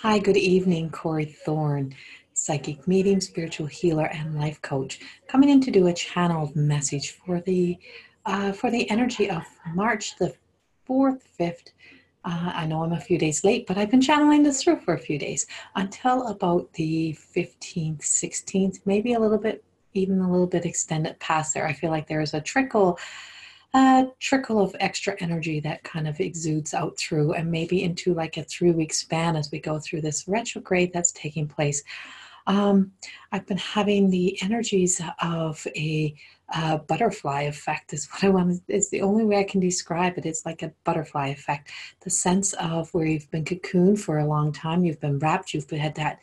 Hi, good evening, Corey Thorne, psychic medium, spiritual healer, and life coach, coming in to do a channeled message for the energy of March the 4th, 5th. I know I'm a few days late, but I've been channeling this through for a few days until about the 15th, 16th, maybe a little bit, even a little bit extended past there. I feel like there is a trickle of extra energy that kind of exudes out through and maybe into like a 3-week span as we go through this retrograde that's taking place. I've been having the energies of a butterfly effect is what I want. It's the only way I can describe it. It's like a butterfly effect. The sense of where you've been cocooned for a long time, you've been wrapped, you've had that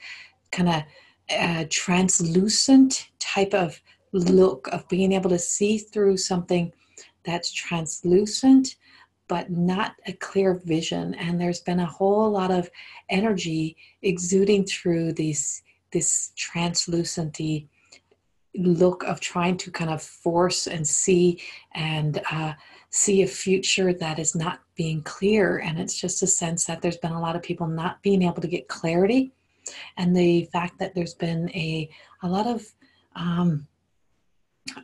kind of translucent type of look of being able to see through something that's translucent but not a clear vision, and there's been a whole lot of energy exuding through this translucenty look of trying to kind of force and see and see a future that is not being clear. And it's just a sense that there's been a lot of people not being able to get clarity, and the fact that there's been a lot of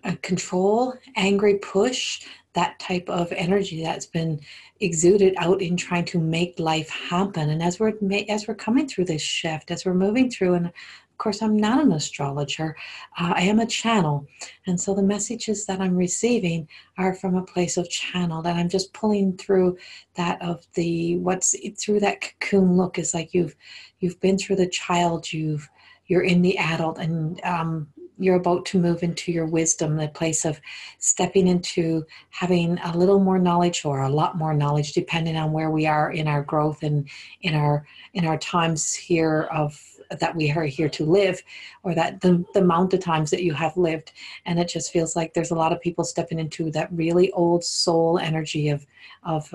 a control, angry push, that type of energy that's been exuded out in trying to make life happen. And as we're coming through this shift, as we're moving through, and of course I'm not an astrologer, I am a channel, and so the messages that I'm receiving are from a place of channel, that I'm just pulling through that of the what's through that cocoon look. Is like you've been through the child, you're in the adult, and you're about to move into your wisdom, the place of stepping into having a little more knowledge or a lot more knowledge, depending on where we are in our growth and in our times here of that we are here to live, or that the amount of times that you have lived. And it just feels like there's a lot of people stepping into that really old soul energy of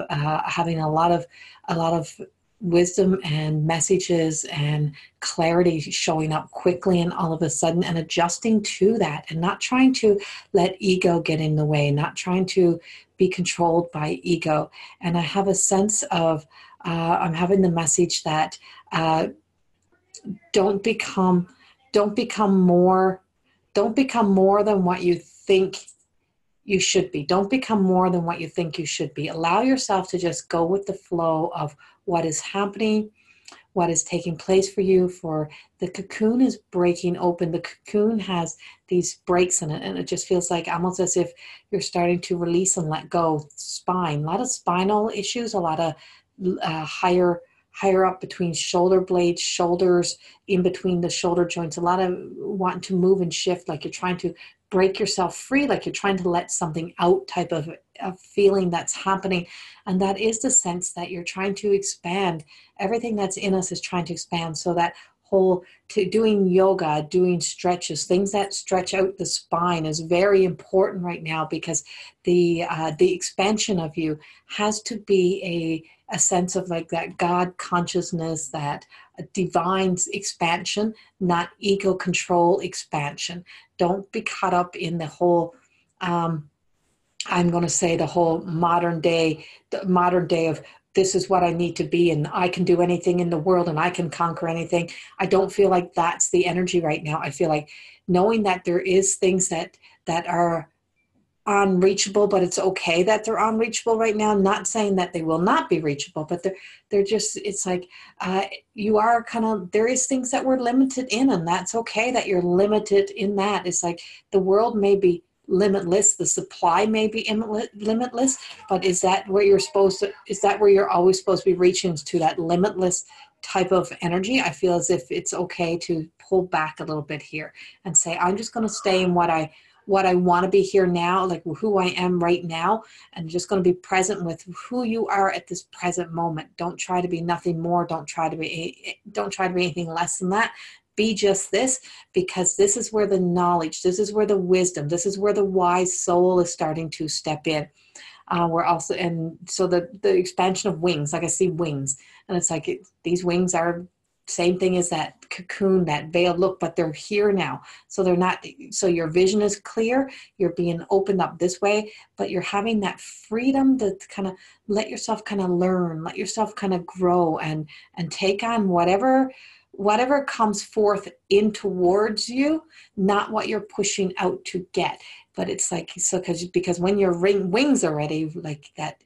having a lot of wisdom and messages and clarity showing up quickly and all of a sudden, and adjusting to that, and not trying to let ego get in the way, not trying to be controlled by ego. And I have a sense of I'm having the message that don't become more than what you think you should be. Don't become more than what you think you should be. Allow yourself to just go with the flow of what is happening, what is taking place for you. For the cocoon is breaking open. The cocoon has these breaks in it, and it just feels like almost as if you're starting to release and let go. Spine, a lot of spinal issues, a lot of higher up between shoulder blades, shoulders, in between the shoulder joints, a lot of wanting to move and shift, like you're trying to break yourself free, like you're trying to let something out type of feeling that's happening. And that is the sense that you're trying to expand. Everything that's in us is trying to expand. So that whole doing yoga, doing stretches, things that stretch out the spine is very important right now, because the expansion of you has to be a sense of like that God consciousness, that divine expansion, not ego control expansion. Don't be caught up in the whole, I'm going to say the whole modern day of this is what I need to be, and I can do anything in the world, and I can conquer anything. I don't feel like that's the energy right now. I feel like knowing that there is things that are unreachable, but it's okay that they're unreachable right now. Not saying that they will not be reachable, but they're just, it's like you are kind of, there is things that we're limited in, and that's okay that you're limited in that. It's like the world may be limitless, the supply may be limitless, but is that where you're always supposed to be reaching to that limitless type of energy? I feel as if it's okay to pull back a little bit here and say, I'm just going to stay in what I want to be here now, like who I am right now, and just going to be present with who you are at this present moment. Don't try to be nothing more. Don't try to be anything less than that. Be just this, because this is where the knowledge, this is where the wisdom, this is where the wise soul is starting to step in. We're also, and so the expansion of wings, like I see wings, and it's like these wings are same thing as that cocoon, that veiled look, but they're here now. So they're not, so your vision is clear, you're being opened up this way, but you're having that freedom to kind of let yourself kind of learn, let yourself kind of grow and take on whatever comes forth in towards you, not what you're pushing out to get. But it's like, so because when your wings are ready, like that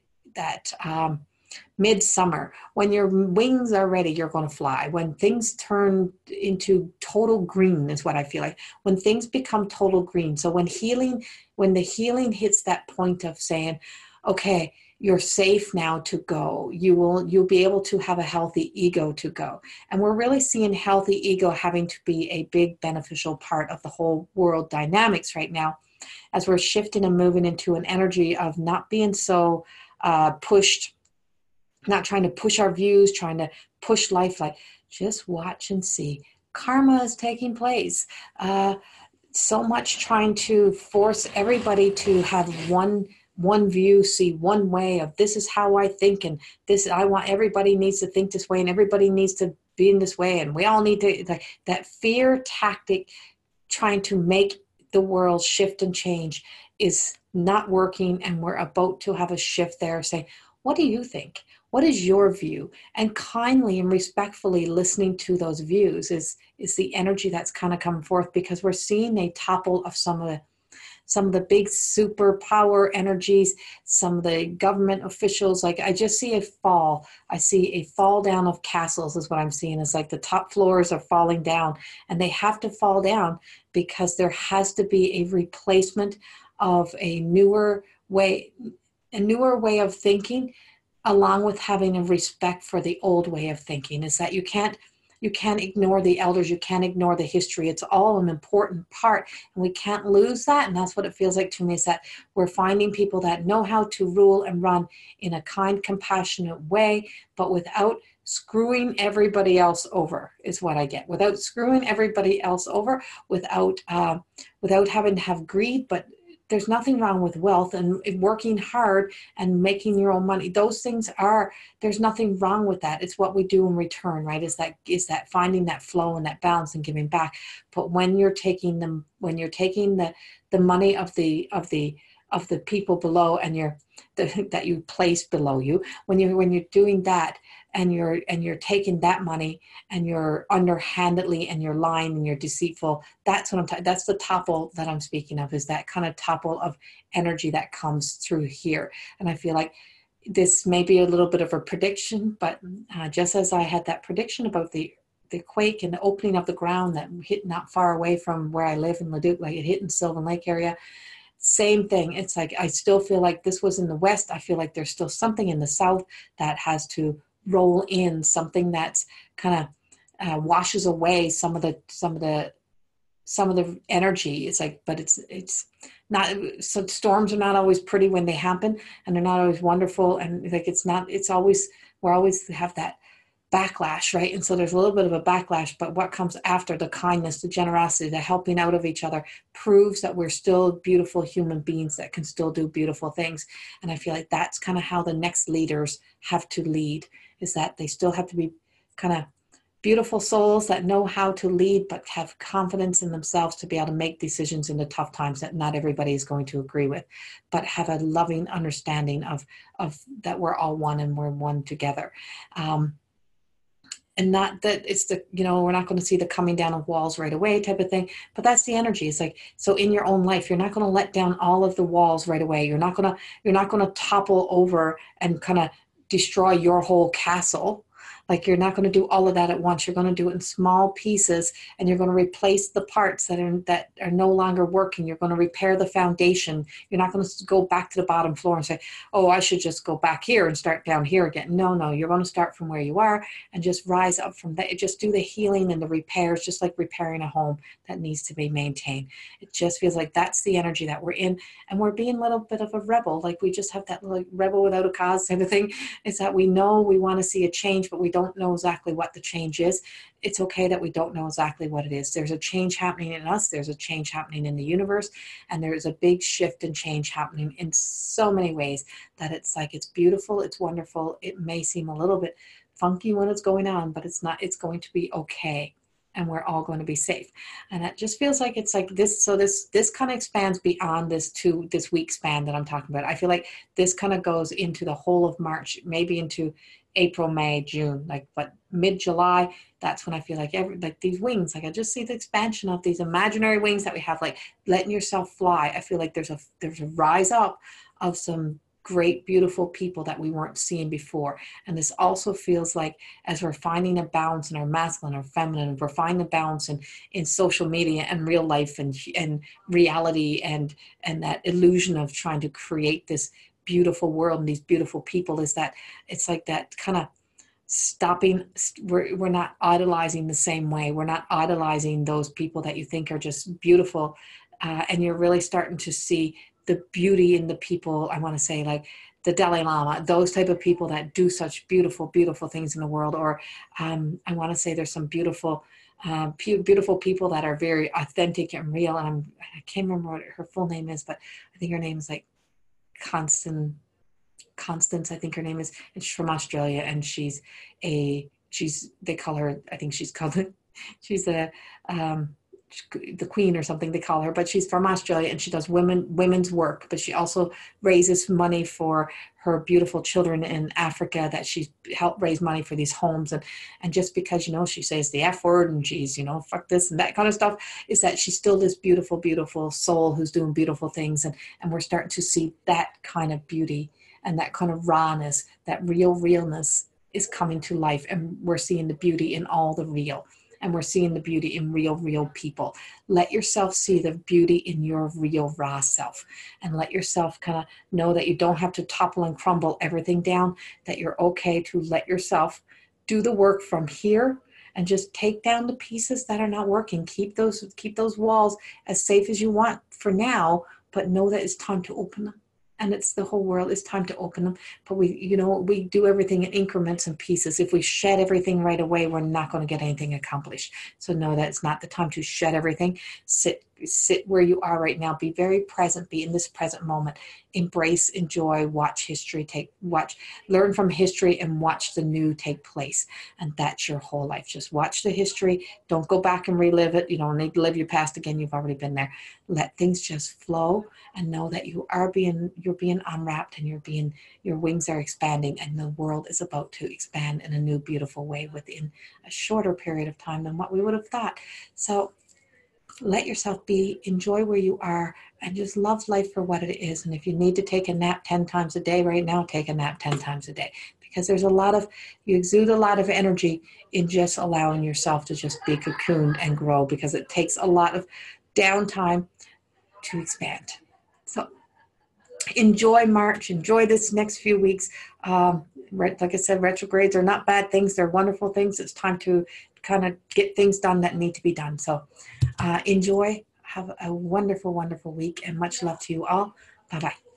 midsummer, when your wings are ready, you're going to fly. When things turn into total green is what I feel like. When things become total green. So when the healing hits that point of saying, okay, you're safe now to go. You'll be able to have a healthy ego to go. And we're really seeing healthy ego having to be a big beneficial part of the whole world dynamics right now, as we're shifting and moving into an energy of not being so pushed, not trying to push our views, trying to push life, like just watch and see. Karma is taking place. So much trying to force everybody to have one view, see one way of this is how I think, and this I want everybody needs to think this way, and everybody needs to be in this way, and we all need to, that fear tactic trying to make the world shift and change is not working. And we're about to have a shift there, saying, what do you think? What is your view? And kindly and respectfully listening to those views is the energy that's kind of come forth, because we're seeing a topple of some of the big superpower energies, some of the government officials. Like I just see a fall. I see a fall down of castles is what I'm seeing. It's like the top floors are falling down, and they have to fall down because there has to be a replacement of a newer way of thinking, along with having a respect for the old way of thinking. Is that you can't ignore the elders, you can't ignore the history. It's all an important part, and we can't lose that. And that's what it feels like to me, is that we're finding people that know how to rule and run in a kind, compassionate way, but without screwing everybody else over, is what I get. Without screwing everybody else over, without having to have greed. But there's nothing wrong with wealth and working hard and making your own money. Those things there's nothing wrong with that. It's what we do in return, right? Is that finding that flow and that balance and giving back. But when you're taking the money of the people below, and that you place below you, when you're doing that, and you're taking that money, and you're underhandedly, and you're lying, and you're deceitful, that's what that's the topple that I'm speaking of, is that kind of topple of energy that comes through here. And I feel like this may be a little bit of a prediction, but just as I had that prediction about the quake and the opening of the ground that hit not far away from where I live in Leduc, like it hit in Sylvan Lake area, same thing. It's like I still feel like this was in the west. I feel like there's still something in the south that has to roll in, something that's kind of washes away some of the energy. It's like, but it's not. So storms are not always pretty when they happen, and they're not always wonderful. And like it's always, we always have that backlash, right? And so there's a little bit of a backlash, but what comes after, the kindness, the generosity, the helping out of each other, proves that we're still beautiful human beings that can still do beautiful things. And I feel like that's kind of how the next leaders have to lead, is that they still have to be kind of beautiful souls that know how to lead, but have confidence in themselves to be able to make decisions in the tough times that not everybody is going to agree with, but have a loving understanding of that we're all one, and we're one together. And not that it's we're not going to see the coming down of walls right away type of thing, but that's the energy. It's like, so in your own life, you're not going to let down all of the walls right away. You're not going to topple over and kind of destroy your whole castle. Like, you're not going to do all of that at once. You're going to do it in small pieces, and you're going to replace the parts that are no longer working. You're going to repair the foundation. You're not going to go back to the bottom floor and say, oh, I should just go back here and start down here again. No, you're going to start from where you are and just rise up from that. Just do the healing and the repairs, just like repairing a home that needs to be maintained. It just feels like that's the energy that we're in, and we're being a little bit of a rebel. Like, we just have that little rebel without a cause type of thing. It's that we know we want to see a change, but we don't know exactly what the change is. It's okay that we don't know exactly what it is. There's a change happening in us. There's a change happening in the universe. And there's a big shift and change happening in so many ways that it's like, it's beautiful. It's wonderful. It may seem a little bit funky when it's going on, but it's not. It's going to be okay. and we're all going to be safe. And it just feels like it's like this. So this kind of expands beyond this week span that I'm talking about. I feel like this kind of goes into the whole of March, maybe into April, May, June, like, but mid-July, that's when I feel like like these wings, like I just see the expansion of these imaginary wings that we have, like letting yourself fly. I feel like there's a rise up of some great, beautiful people that we weren't seeing before. And this also feels like as we're finding a balance in our masculine or feminine, we're finding a balance in social media and real life and reality and that illusion of trying to create this beautiful world and these beautiful people, is that it's like that kind of stopping. We're not idolizing the same way. We're not idolizing those people that you think are just beautiful. And you're really starting to see the beauty in the people. I want to say like the Dalai Lama, those type of people that do such beautiful, beautiful things in the world. Or I want to say there's some beautiful people that are very authentic and real. And I can't remember what her full name is, but I think her name is like Constance, I think her name is, and she's from Australia, and they call her, I think she's called, she's the queen or something they call her, but she's from Australia and she does women's work, but she also raises money for her beautiful children in Africa, that she's helped raise money for these homes. And just because, she says the F word and she's, fuck this and that kind of stuff, is that she's still this beautiful, beautiful soul who's doing beautiful things. And we're starting to see that kind of beauty and that kind of rawness, that realness is coming to life. And we're seeing the beauty in all the real. And we're seeing the beauty in real people. Let yourself see the beauty in your real raw self, and let yourself kind of know that you don't have to topple and crumble everything down, that you're okay to let yourself do the work from here and just take down the pieces that are not working. Keep those walls as safe as you want for now, but know that it's time to open them. And it's the whole world. It's time to open them. But we do everything in increments and pieces. If we shed everything right away, we're not going to get anything accomplished. So know that it's not the time to shed everything. Sit where you are right now. Be very present. Be in this present moment. Embrace, enjoy, watch history learn from history and watch the new take place. And that's your whole life. Just watch the history. Don't go back and relive it. You don't need to live your past again. You've already been there. Let things just flow and know that you're being unwrapped, and your wings are expanding, and the world is about to expand in a new, beautiful way within a shorter period of time than what we would have thought. So let yourself enjoy where you are, and just love life for what it is. And if you need to take a nap 10 times a day right now, take a nap 10 times a day, because you exude a lot of energy in just allowing yourself to just be cocooned and grow, because it takes a lot of downtime to expand. So enjoy March, enjoy this next few weeks. Like I said, retrogrades are not bad things. They're wonderful things. It's time to kind of get things done that need to be done. So enjoy. Have a wonderful, wonderful week, and much love to you all. Bye-bye.